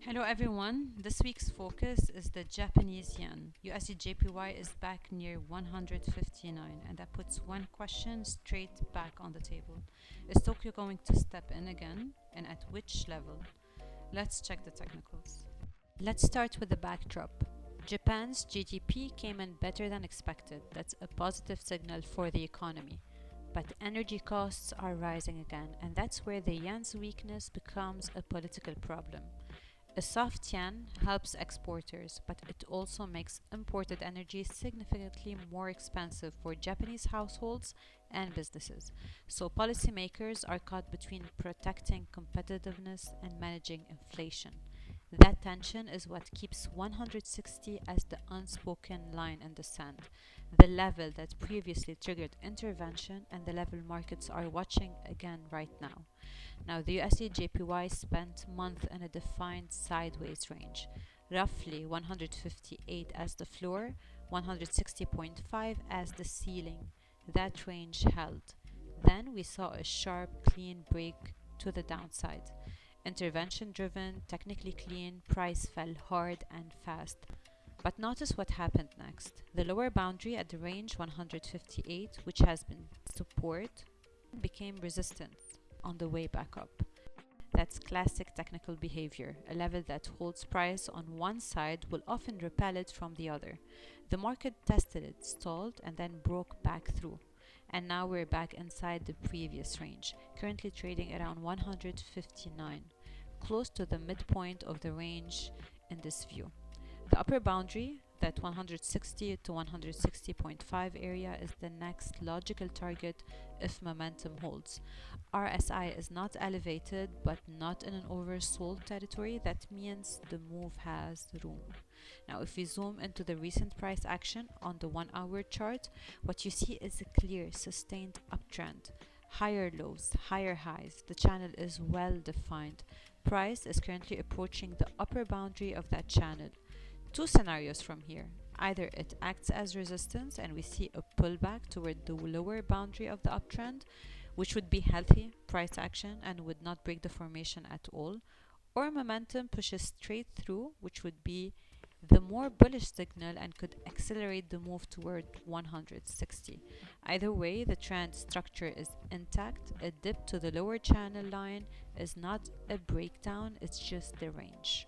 Hello everyone, this week's focus is the Japanese yen. USD JPY is back near 159 and that puts one question straight back on the table. Is Tokyo going to step in again and at which level? Let's check the technicals. Let's start with the backdrop. Japan's GDP came in better than expected. That's a positive signal for the economy. But energy costs are rising again, and that's where the yen's weakness becomes a political problem. A soft yen helps exporters, but it also makes imported energy significantly more expensive for Japanese households and businesses. So policymakers are caught between protecting competitiveness and managing inflation. That tension is what keeps 160 as the unspoken line in the sand, the level that previously triggered intervention and the level markets are watching again right now. Now, the USD JPY spent month in a defined sideways range, roughly 158 as the floor, 160.5 as the ceiling. That range held. Then we saw a sharp, clean break to the downside. Intervention driven, technically clean, price fell hard and fast. But notice what happened next. The lower boundary at the range 158, which has been support, became resistance on the way back up. That's classic technical behavior. A level that holds price on one side will often repel it from the other. The market tested it, stalled, and then broke back through. And now we're back inside the previous range, currently trading around 159, close to the midpoint of the range in this view. The upper boundary, that 160 to 160.5 area, is the next logical target if momentum holds. RSI is not elevated but not in an oversold territory. That means the move has room. Now, if we zoom into the recent price action on the 1 hour chart, what you see is a clear, sustained uptrend. Higher lows, higher highs. The channel is well defined. Price is currently approaching the upper boundary of that channel. Two scenarios from here. Either it acts as resistance and we see a pullback toward the lower boundary of the uptrend, which would be healthy price action and would not break the formation at all, or momentum pushes straight through, which would be the more bullish signal and could accelerate the move toward 160. Either way, the trend structure is intact. A dip to the lower channel line is not a breakdown, it's just the range.